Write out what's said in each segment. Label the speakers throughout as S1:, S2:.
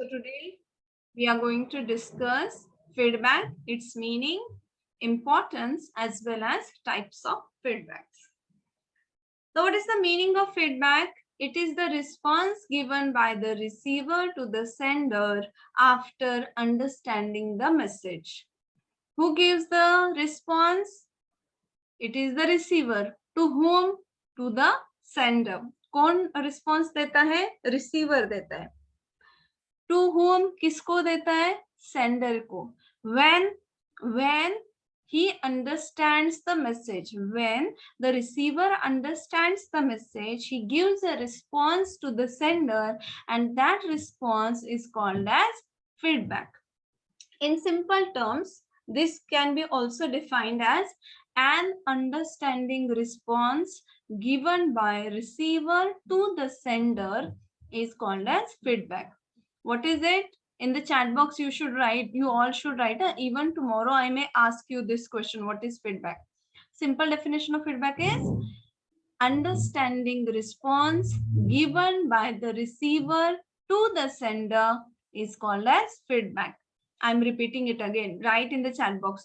S1: So today we are going to discuss feedback, its meaning, importance, as well as types of feedbacks. So what is the meaning of feedback? It is the response given by the receiver to the sender after understanding the message. Who gives the response? It is the receiver. To whom? To the sender. कौन response देता है? Receiver देता है. To whom? किसको देता है? Sender को. When he understands the message, when the receiver understands the message, he gives a response to the sender, and that response is called as feedback. In simple terms, this can be also defined as an understanding response given by receiver to the sender is called as feedback. What is it? In the chat box, you all should write. Even tomorrow, I may ask you this question. What is feedback? Simple definition of feedback is understanding response given by the receiver to the sender is called as feedback. I'm repeating it again. Write in the chat box.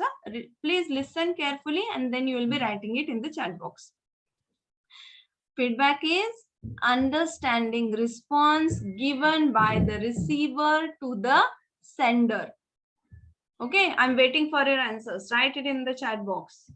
S1: Please listen carefully and then you will be writing it in the chat box. Feedback is understanding response given by the receiver to the sender. Okay, I'm waiting for your answers. Write it in the chat box.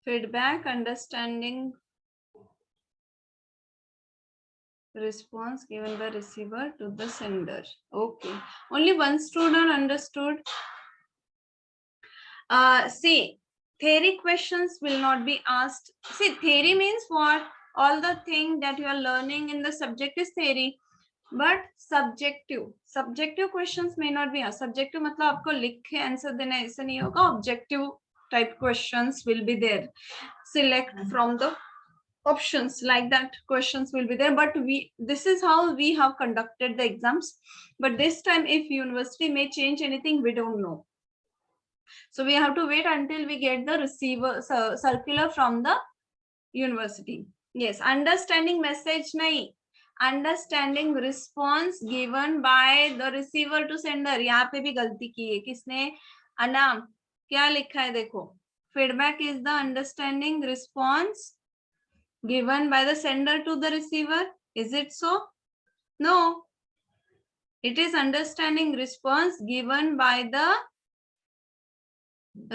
S1: Feedback, understanding response given by receiver to the sender. Okay, only one student understood. See, theory questions will not be asked. See, theory means what? All the thing that you are learning in the subject is theory. But subjective questions may not be asked. Subjective मतलब आपको लिख के answer देना ऐसा नहीं होगा. Objective type questions will be there. Select from the options, like that questions will be there. But this is how we have conducted the exams. But this time, if university may change anything, we don't know. So we have to wait until we get the receiver circular from the university. Yes, understanding message nahi. Understanding response given by the receiver to sender. यहाँ पे भी गलती की है किसने? अनाम. क्या लिखा है देखो. Feedback is the understanding response given by the sender to the receiver. Is it so? No. It is understanding response given by the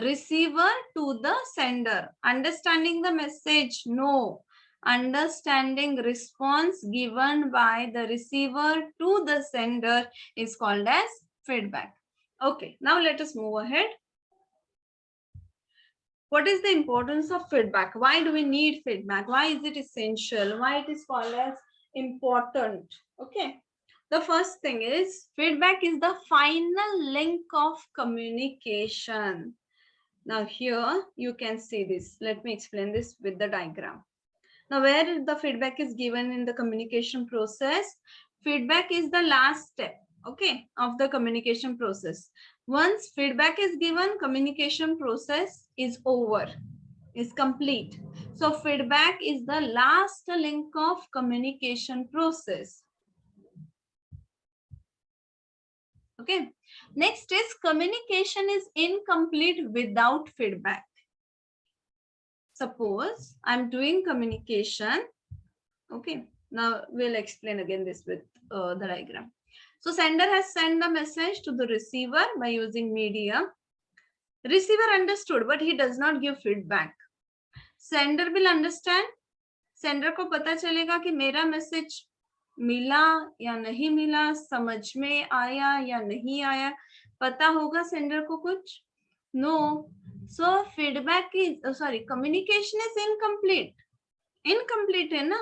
S1: receiver to the sender. Understanding the message? No. Understanding response given by the receiver to the sender is called as feedback. Okay, now let us move ahead. What is the importance of feedback? Why do we need feedback? Why is it essential? Why it is called as important? Okay. The first thing is feedback is the final link of communication. Now here you can see this. Let me explain this with the diagram. Now where the feedback is given in the communication process, feedback is the last step, okay, of the communication process. Once feedback is given, communication process is over, is complete. So feedback is the last link of communication process. Okay. Next is communication is incomplete without feedback. Suppose I'm doing communication. Okay. Now we'll explain again this with the diagram. So sender has sent the message to the receiver by using medium. Receiver understood, but he does not give feedback. Sender will understand, sender को पता चलेगा कि मेरा message मिला या नहीं मिला, समझ में आया या नहीं आया, पता होगा सेंडर को कुछ? No. So feedback is sorry communication is incomplete. Incomplete है ना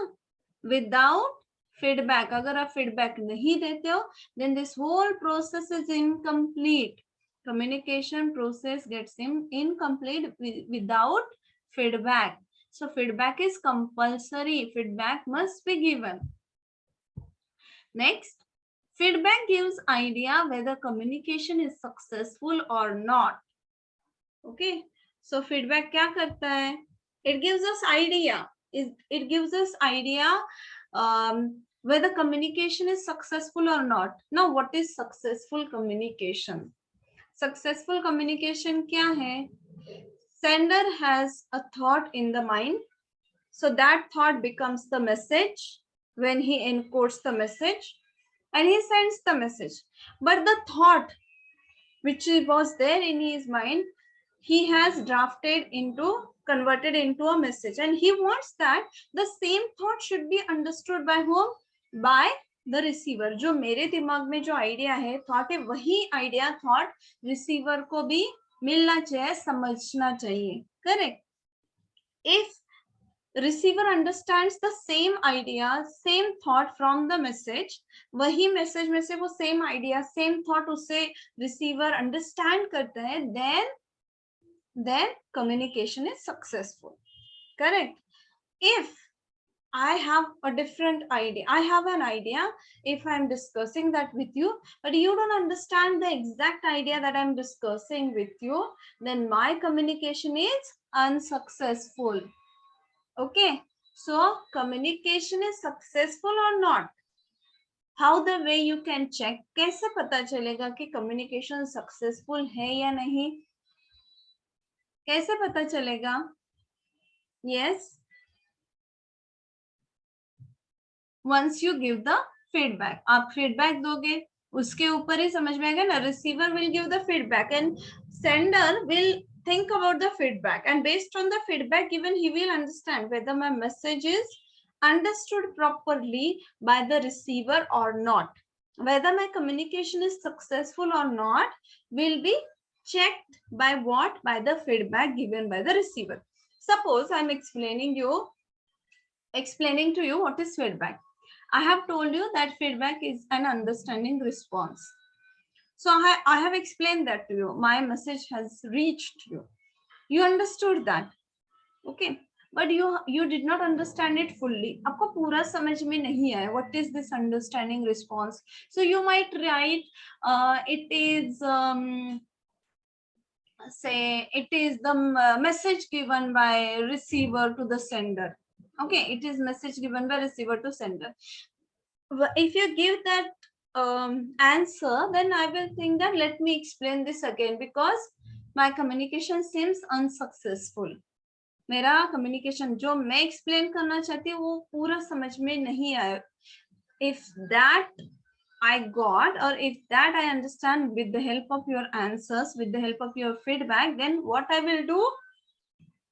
S1: विदाउट फीडबैक. अगर आप फीडबैक नहीं देते हो then this whole process is incomplete. Communication process gets incomplete without feedback. So feedback is compulsory. Feedback must be given. Next, feedback gives idea whether communication is successful or not. Okay. So feedback क्या करता है? It gives us idea. It gives us idea whether communication is successful or not. Now, what is successful communication? Successful communication क्या है? Sender has a thought in the mind, so that thought becomes the message when he encodes the message and he sends the message. But the thought which was there in his mind, he has converted into a message, and he wants that the same thought should be understood by whom? By the receiver. जो मेरे दिमाग में जो idea है, thought है, वही idea thought receiver को भी मिलना चाहिए, समझना चाहिए. Correct. If receiver understands the same idea, same thought from the message, वही मैसेज में से वो सेम आइडिया, सेम थॉट उसे रिसीवर अंडरस्टैंड करता है, then communication is successful. Correct. If I have a different idea, I have an idea, if I'm discussing that with you, but you don't understand the exact idea that I'm discussing with you, then my communication is unsuccessful. Okay. So communication is successful or not? How the way you can check? कैसे पता चलेगा कि communication successful है या नहीं? कैसे पता चलेगा? Yes. Once you give the feedback. आप feedback दोगे, उसके ऊपर ही समझ में आएगा ना. Receiver will give the feedback and sender will think about the feedback, and based on the feedback given, he will understand whether my message is understood properly by the receiver or not. Whether my communication is successful or not will be checked by what? By the feedback given by the receiver. Suppose I'm explaining to you what is feedback. I have told you that feedback is an understanding response. So I have explained that to you. My message has reached you. You understood that. Okay. But you did not understand it fully. आपको पूरा समझ में नहीं आया. What is this understanding response? So you might write, it is the message given by receiver to the sender. Okay, it is message given by receiver to sender. If you give that answer, then I will think that let me explain this again, because my communication seems unsuccessful. मेरा communication जो मैं explain करना चाहती हूँ वो पूरा समझ में नहीं आया. If that I got, or if that I understand with the help of your answers, with the help of your feedback, then what I will do?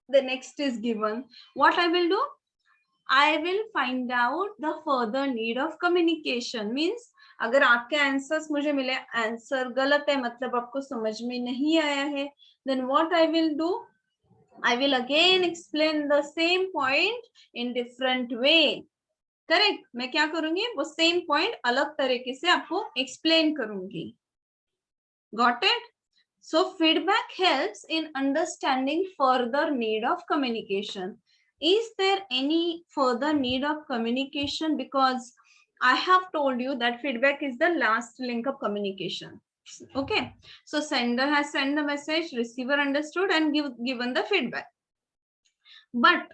S1: The next is given. What I will do? I will find out the further need of communication. Means अगर आपके answers मुझे मिले, answer गलत है मतलब आपको समझ में नहीं आया है, then what I will do? I will again explain the same point in different way. Correct? मैं क्या करूंगी? वो same point अलग तरीके से आपको explain करूंगी. Got it? So feedback helps in understanding further need of communication. Is there any further need of communication? Because I have told you that feedback is the last link of communication. Okay, so sender has sent the message, receiver understood and given the feedback. But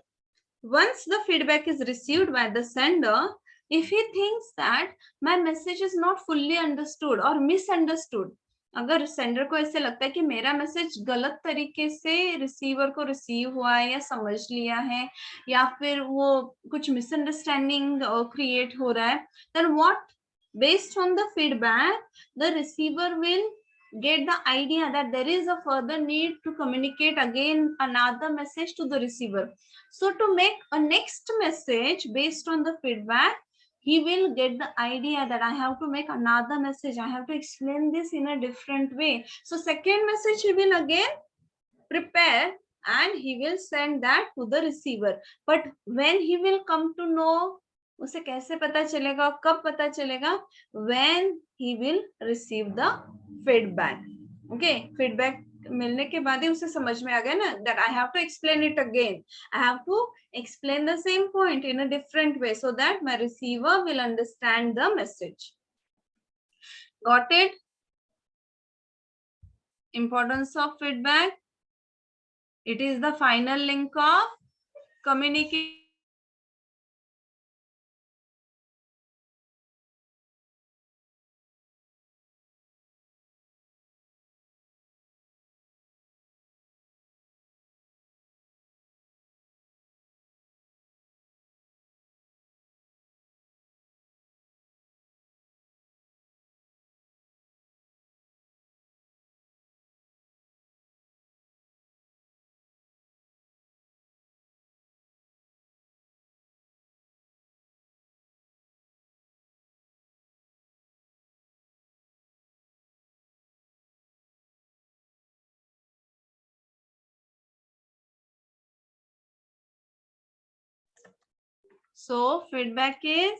S1: once the feedback is received by the sender, if he thinks that my message is not fully understood or misunderstood, अगर sender को ऐसे लगता है कि मेरा message गलत तरीके से रिसीवर को रिसीव हुआ है या समझ लिया है या फिर वो कुछ मिसअंडरस्टैंडिंग क्रिएट हो रहा है, then what? Based on the feedback, the receiver will get the idea that there is a further need to communicate again another message to the receiver. So to make a next message based on the feedback, he will get the idea that I have to make another message. I have to explain this in a different way. So second message he will again prepare and he will send that to the receiver. But when he will come to know, उसे कैसे पता चलेगा, कब पता चलेगा? When he will receive the feedback. Okay, feedback मिलने के बाद ही उसे समझ में आ गया ना that I have to explain it again. I have to explain the same point in a different way so that my receiver will understand the message. Got it? Importance of feedback. It is the final link of communication. So feedback is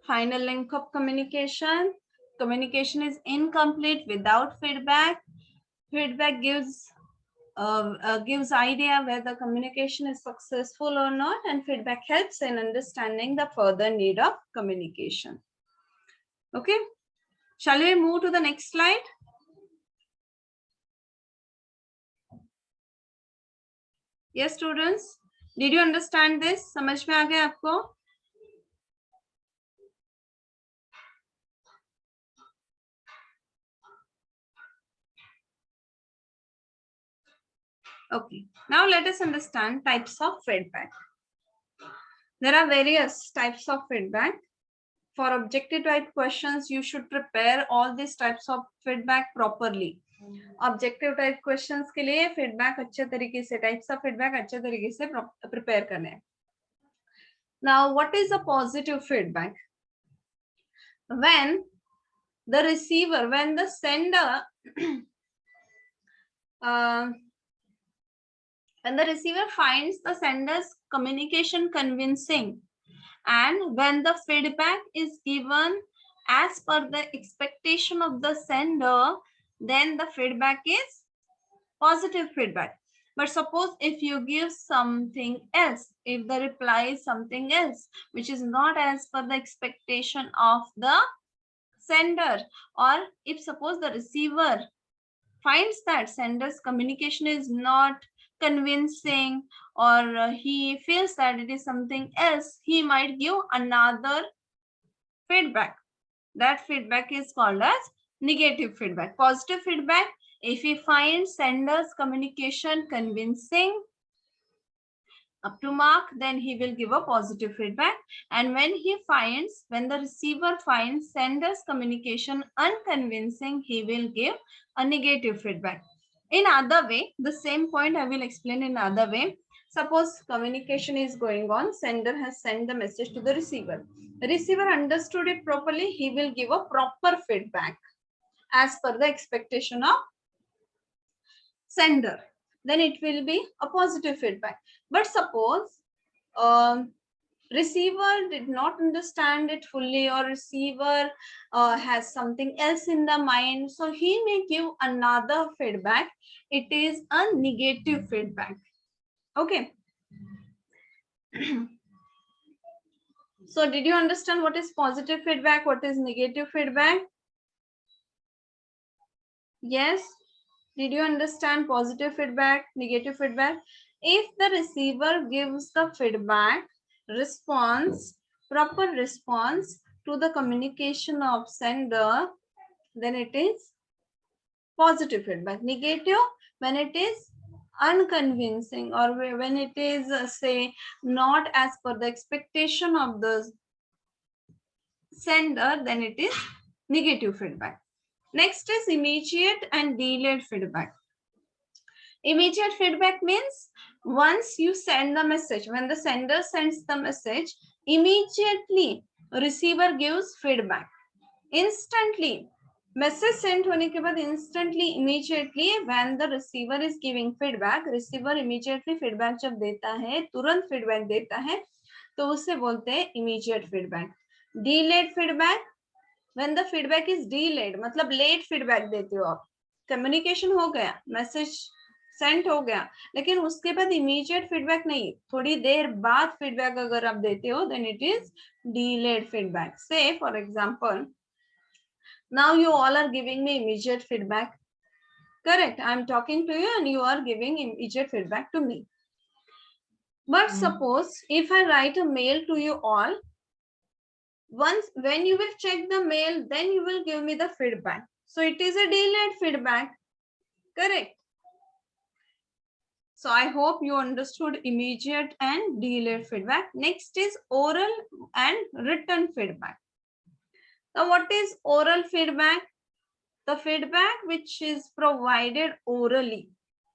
S1: final link of communication. Communication is incomplete without feedback. Feedback gives idea whether communication is successful or not, and feedback helps in understanding the further need of communication. Okay, shall we move to the next slide? Yes, students, did you understand this? समझ में आ गया आपको? Okay, now let us understand types of feedback. There are various types of feedback. For objective type questions, you should prepare all these types of feedback properly. Objective type questions के लिए feedback अच्छे तरीके से, types of feedback अच्छे तरीके से prepare करने हैं. Now, what is a positive feedback? When the receiver, when the sender, when the receiver finds the sender's communication convincing, and when the feedback is given as per the expectation of the sender, then the feedback is positive feedback. But suppose if you give something else, if the reply is something else, which is not as per the expectation of the sender, or if suppose the receiver finds that sender's communication is not convincing, or he feels that it is something else, he might give another feedback. That feedback is called as negative feedback. Positive feedback, if he finds sender's communication convincing up to mark, then he will give a positive feedback. And when the receiver finds sender's communication unconvincing, he will give a negative feedback. In other way, the same point I will explain in other way. Suppose communication is going on, sender has sent the message to the receiver. The receiver understood it properly, he will give a proper feedback as per the expectation of sender. Then it will be a positive feedback. But suppose receiver did not understand it fully, or receiver has something else in the mind, so he may give another feedback. It is a negative feedback. Okay. So did you understand what is positive feedback, what is negative feedback? Yes. Did you understand positive feedback, negative feedback? If the receiver gives the feedback, proper response to the communication of sender, then it is positive feedback. Negative, when it is unconvincing, or when it is say not as per the expectation of the sender, then it is negative feedback. Next is immediate and delayed feedback. Immediate feedback means once you send the message, when the sender sends the message, immediately receiver gives feedback. Instantly, message sent होने के बाद instantly, immediately when the receiver is giving feedback, receiver immediately feedback जब देता है, तुरंत feedback देता है, तो उसे बोलते हैं immediate feedback. Delayed feedback, when the feedback is delayed, मतलब late feedback देते हो आप, communication हो गया, message सेंड हो गया, लेकिन उसके बाद इमीडिएट फीडबैक नहीं, थोड़ी देर बाद फीडबैक अगर आप देते हो, then it is delayed feedback. Say for example, now you all are giving me immediate feedback. Correct, I'm talking to you and you are giving immediate feedback to me. But suppose if I write a mail to you all, once when you will check the mail, then you will give me the feedback. So it is a delayed feedback. Correct. So I hope you understood immediate and delayed feedback. Next is oral and written feedback. Now what is oral feedback? The feedback which is provided orally.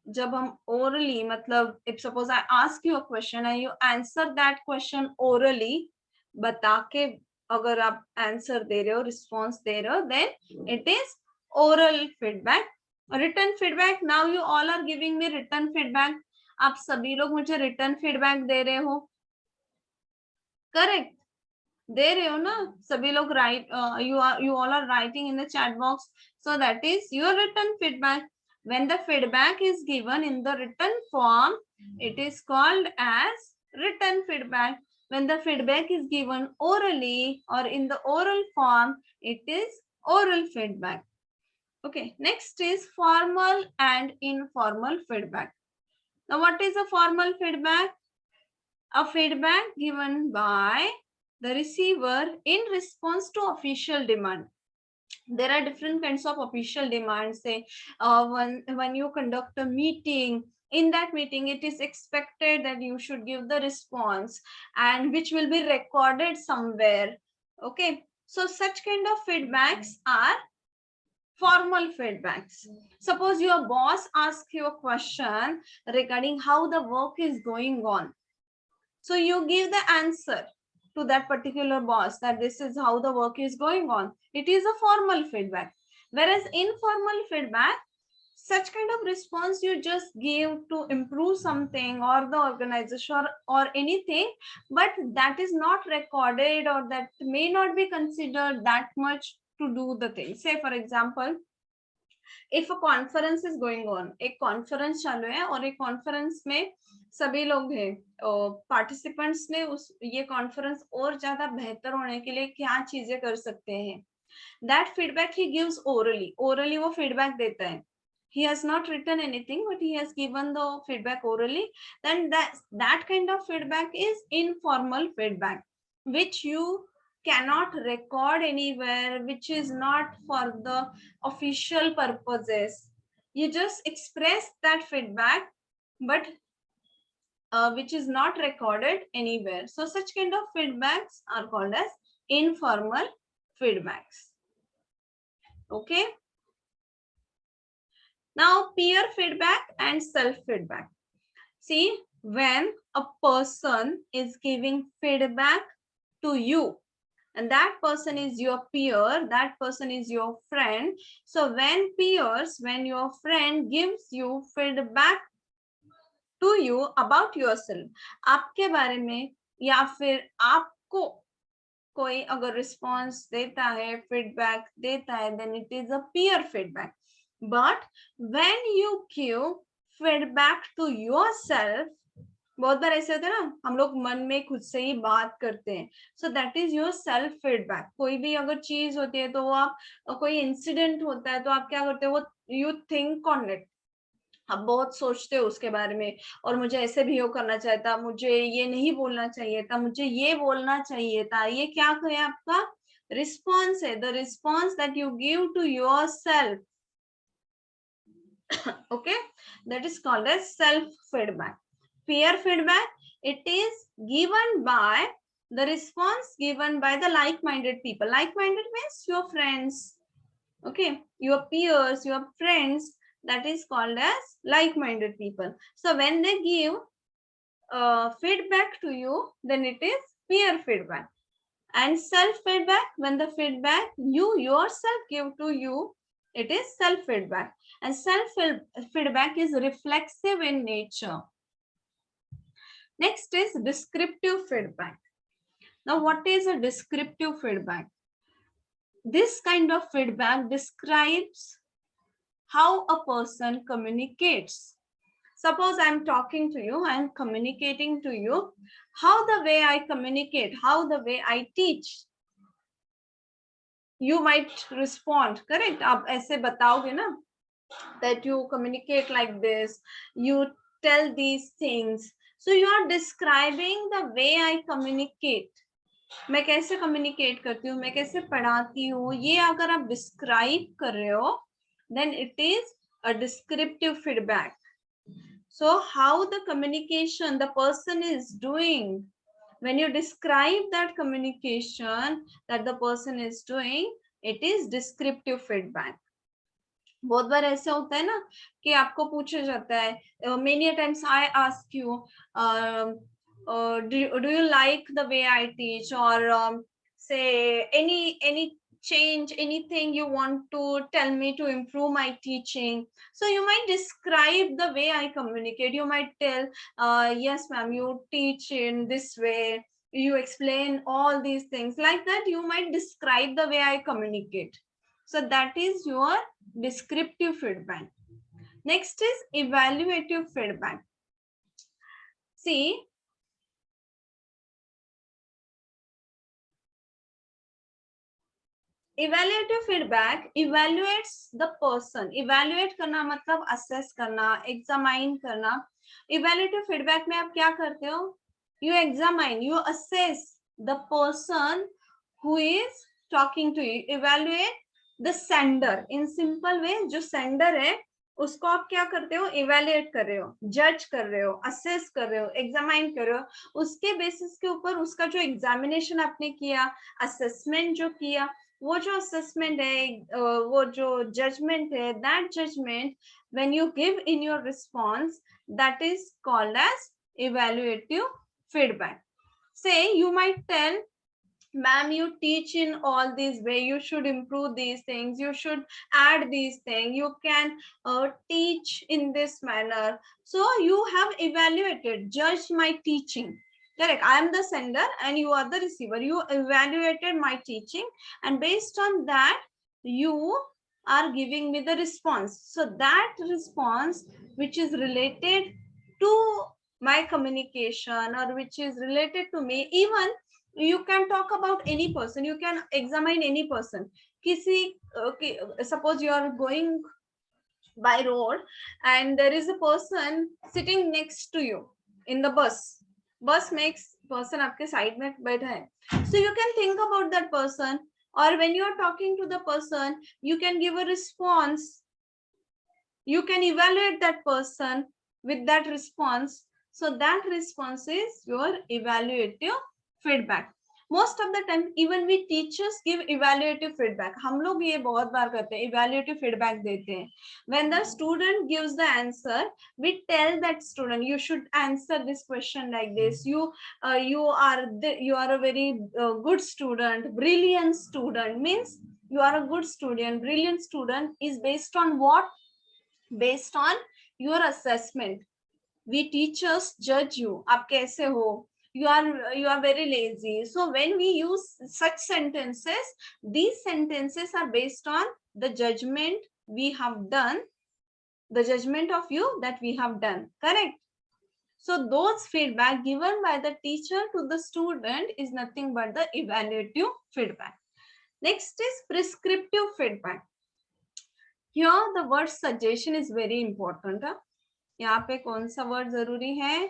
S1: जब हम orally, मतलब if suppose I ask you a question and you answer that question orally, बता के अगर आप answer दे रहे हो, response दे रहे हो, then it is oral feedback. Written feedback, now you all are giving me written feedback. आप सभी लोग मुझे written feedback दे रहे हो. Correct. दे रहे हो ना सभी लोग, right, you all are writing in the chat box, so that is your written feedback. When the feedback is given in the written form, it is called as written feedback. When the feedback is given orally or in the oral form, it is oral feedback. Okay, next is formal and informal feedback. Now what is a formal feedback? A feedback given by the receiver in response to official demand. There are different kinds of official demands. Say when you conduct a meeting, in that meeting it is expected that you should give the response, and which will be recorded somewhere. Okay, so such kind of feedbacks are formal feedbacks. Suppose your boss asks you a question regarding how the work is going on, so you give the answer to that particular boss that this is how the work is going on. It is a formal feedback. Whereas informal feedback, such kind of response you just give to improve something or the organization or anything, but that is not recorded or that may not be considered that much to do the thing. Say for example, if a conference is going on, एक conference चालू है और एक conference में सभी लोग हैं, participants ने उस ये conference और ज़्यादा बेहतर होने के लिए क्या चीजें कर सकते हैं, that feedback he gives orally. Orally वो feedback देता है. He has not written anything, but he has given the feedback orally. Then that kind of feedback is informal feedback, which you cannot record anywhere, which is not for the official purposes. You just express that feedback, but which is not recorded anywhere. So such kind of feedbacks are called as informal feedbacks. Okay. Now peer feedback and self-feedback. See, when a person is giving feedback to you, and that person is your peer, that person is your friend. So when your friend gives you feedback to you about yourself, आपके बारे में या फिर आपको कोई अगर response देता है, फीडबैक देता है, then it is a peer feedback. But when you give feedback to yourself, बहुत बार ऐसे होता है ना, हम लोग मन में खुद से ही बात करते हैं, so that is your self feedback. कोई भी अगर चीज होती है तो वो आप, कोई इंसिडेंट होता है तो आप क्या करते हो, वो you think on it, आप बहुत सोचते हो उसके बारे में, और मुझे ऐसे भी हो करना चाहिए था, मुझे ये नहीं बोलना चाहिए था, मुझे ये बोलना चाहिए था, ये क्या है आपका रिस्पॉन्स है, the response that you give to yourself. Okay, that is called as self feedback. Peer feedback, it is given by the response given by the like-minded people. Like-minded means your friends, Okay, your peers, your friends, that is called as like-minded people. So when they give feedback to you, then it is peer feedback. And self-feedback, when the feedback you yourself give to you, it is self-feedback. And self-feedback is reflexive in nature. Next is descriptive feedback. Now, what is a descriptive feedback? This kind of feedback describes how a person communicates. Suppose I'm talking to you, I'm communicating to you, how the way I communicate, how the way I teach, you might respond, correct? आप ऐसे बताओगे ना, that you communicate like this, you tell these things. So you are describing the way I communicate. मैं कैसे communicate करती हूँ, मैं कैसे पढ़ाती हूँ, ये अगर आप describe कर रहे हो, then it is a descriptive feedback. So how the communication the person is doing, when you describe that communication that the person is doing, it is descriptive feedback. बहुत बार ऐसा होता है ना कि आपको पूछा जाता है, many times I ask you, do you like the way I teach, or say any change, anything you want to tell me to improve my teaching. So you might describe the way I communicate. You might tell, yes ma'am, you teach in this way, you explain all these things like that. You might describe the way I communicate. So that is your descriptive feedback. Next is evaluative feedback. See, evaluative feedback evaluates the person. Evaluate करना मतलब assess करना, examine करना. Evaluative feedback में आप क्या करते हो? You examine, you assess the person who is talking to you. Evaluate the sender. In simple way, जो sender है उसको आप क्या करते हो? इवेल्युएट कर रहे हो, जज कर रहे हो, असेस कर रहे हो, एग्जामाइन कर रहे हो. उसके बेसिस के ऊपर उसका जो एग्जामिनेशन आपने किया, असेसमेंट जो किया, वो जो असेसमेंट है, वो जो जजमेंट है, that judgement when you give in your response, that is called as evaluative feedback. Say you might tell, ma'am, you teach in all these way, you should improve these things, you should add these things, you can teach in this manner. So you have evaluated, judged my teaching, correct? I am the sender and you are the receiver. You evaluated my teaching, and based on that you are giving me the response. So that response which is related to my communication, or which is related to me, even you can talk about any person, you can examine any person. Kisi, okay, suppose you are going by road and there is a person sitting next to you in the bus makes person आपके side में बैठा है. So you can think about that person, or when you are talking to the person you can give a response, you can evaluate that person with that response. So that response is your evaluative feedback. Most of the time even we teachers give evaluative feedback. हम लोग ये बहुत बार करते हैं, evaluative feedback देते हैं. When the student gives the answer, we tell that student you should answer this question like this. You are a very good student, brilliant student. Means you are a good student, brilliant student is based on what? Based on your assessment. We teachers judge you, आप कैसे हो, you are very lazy. So when we use such sentences, these sentences are based on the judgment we have done, the judgment of you that we have done, correct? So those feedback given by the teacher to the student is nothing but the evaluative feedback. Next is prescriptive feedback. Here the word suggestion is very important. यहाँ पे कौन सा word जरूरी है?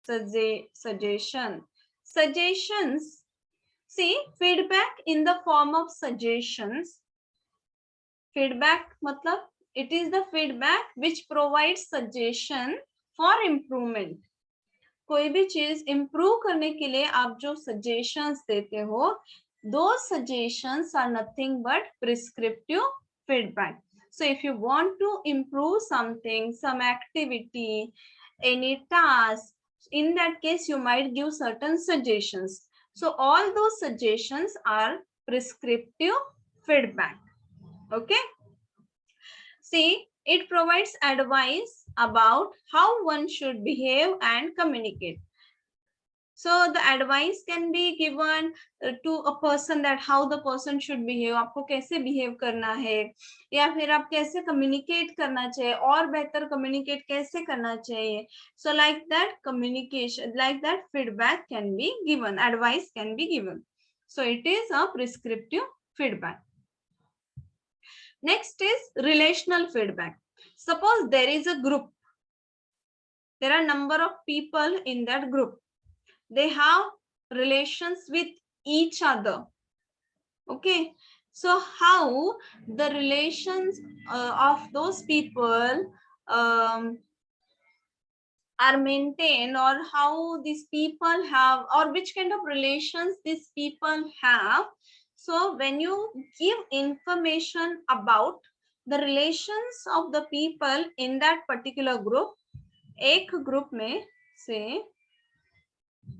S1: suggestion. Suggestions. See, feedback in the form of suggestions. Feedback मतलब it is the feedback which provides suggestion for improvement. कोई भी चीज improve करने के लिए आप जो suggestions देते हो, those suggestions are nothing but prescriptive feedback. So if you want to improve something, some activity, any task, in that case, you might give certain suggestions. So all those suggestions are prescriptive feedback. Okay. See, it provides advice about how one should behave and communicate. So the advice can be given to a person that how the person should behave. आपको कैसे behave करना है, या फिर आप कैसे communicate करना चाहिए, और बेहतर communicate कैसे करना चाहिए. So like that communication, like that feedback can be given, advice can be given. So it is a prescriptive feedback. Next is relational feedback. Suppose there is a group. There are number of people in that group. They have relations with each other. Okay. So how the relations of those people are maintained, or how these people have, or which kind of relations these people have. So when you give information about the relations of the people in that particular group, एक group में say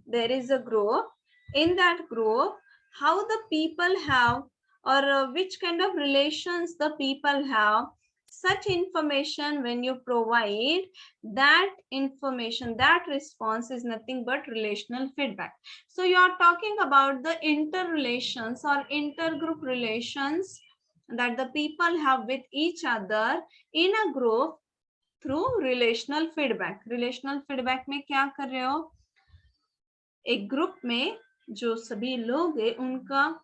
S1: there is a group, in that group how the people have, or which kind of relations the people have, such information when you provide, that information, that response is nothing but relational feedback. So you are talking about the interrelations or intergroup relations that the people have with each other in a group through relational feedback. Relational feedback में क्या कर रहे हो, एक group में जो सभी लोग हैं उनका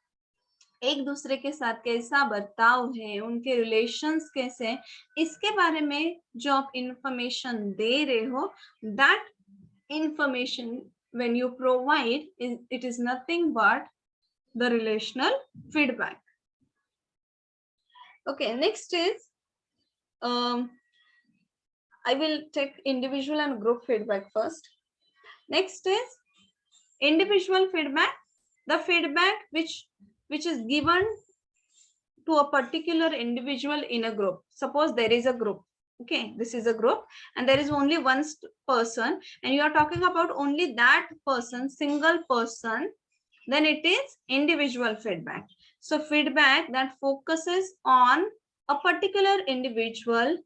S1: एक दूसरे के साथ कैसा बर्ताव है, उनके रिलेशंस कैसे हैं, इसके बारे में जो आप इंफॉर्मेशन दे रहे हो, that information when you provide, it is nothing but the relational feedback. Okay, next is I will take individual and group feedback first. Next is individual feedback, the feedback which is given to a particular individual in a group. Suppose there is a group. Okay, this is a group and there is only one person and you are talking about only that person, single person, then it is individual feedback. So feedback that focuses on a particular individual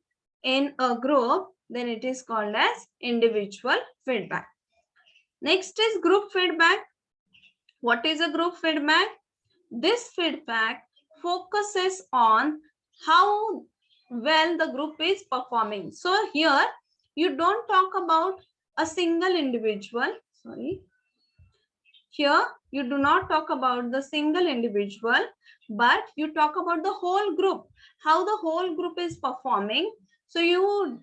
S1: in a group, then it is called as individual feedback. Next is group feedback. What is a group feedback? This feedback focuses on how well the group is performing. So here you don't talk about a single individual. Sorry. Here you do not talk about the single individual, but you talk about the whole group, how the whole group is performing. So you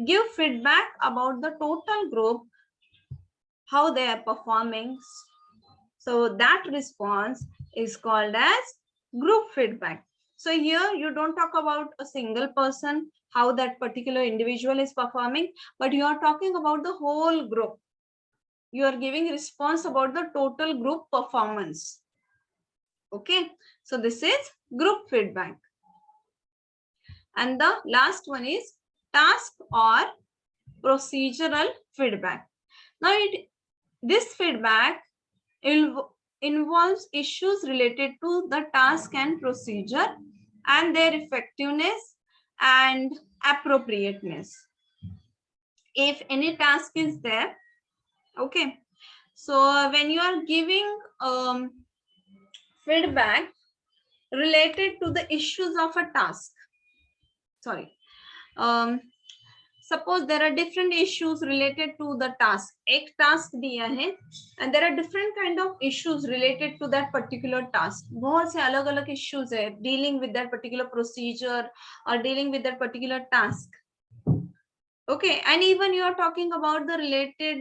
S1: give feedback about the total group, how they are performing. So that response is called as group feedback. So here you don't talk about a single person, how that particular individual is performing, but you are talking about the whole group. You are giving response about the total group performance. Okay, so this is group feedback. And the last one is task or procedural feedback. Now this feedback involves issues related to the task and procedure and their effectiveness and appropriateness. If any task is there, okay, so when you are giving feedback related to the issues of a task, sorry, suppose there are different issues related to the task. एक task दिया है and there are different kind of issues related to that particular task. बहुत से अलग अलग issues है dealing with that particular procedure or dealing with that particular task. Okay, and even you are talking about the related,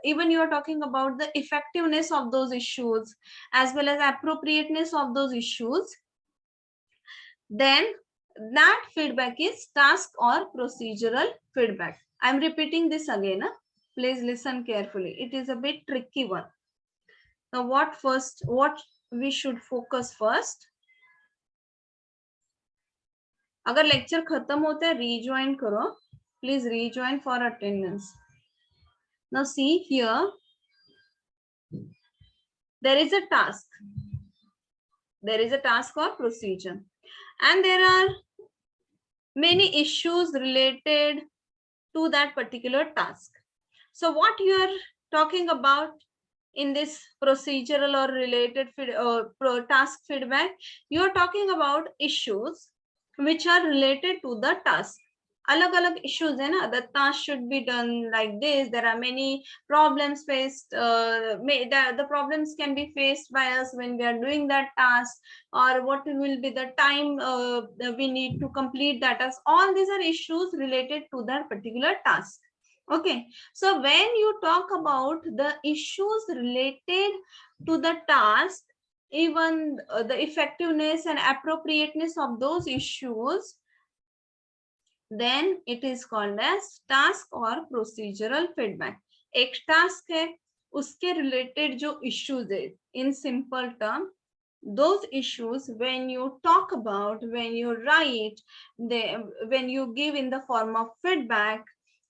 S1: even you are talking about the effectiveness of those issues as well as appropriateness of those issues, then that feedback is task or procedural feedback. I'm repeating this again. Please listen carefully. It is a bit tricky one. Now what we should focus first. अगर lecture खत्म होता है rejoin करो, please rejoin for attendance. Now see here, there is a task. There is a task or procedure, and there are many issues related to that particular task. So what you are talking about in this procedural or related task feedback, you are talking about issues which are related to the task. अलग अलग issues है ना, the task should be done like this. There are many problems faced, the problems can be faced by us when we are doing that task, or what will be the time we need to complete that task. All these are issues related to that particular task. Okay, so when you talk about the issues related to the task, even the effectiveness and appropriateness of those issues, then it is called as task or procedural feedback. एक task है, उसके related जो issues है, in simple term, those issues when you talk about, when you write, when you give in the form of feedback,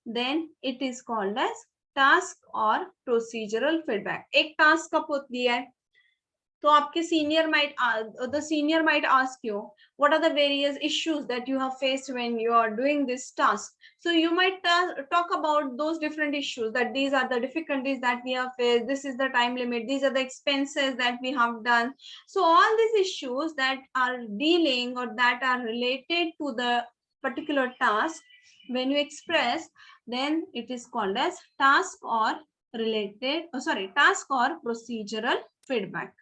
S1: then it is called as task or procedural feedback. एक task का put दिया है, तो आपके the senior might ask you, what are the various issues that you have faced when you are doing this task? So you might talk about those different issues, that these are the difficulties that we have faced, this is the time limit, these are the expenses that we have done. So all these issues that are dealing or that are related to the particular task, when you express, then it is called as task or procedural feedback.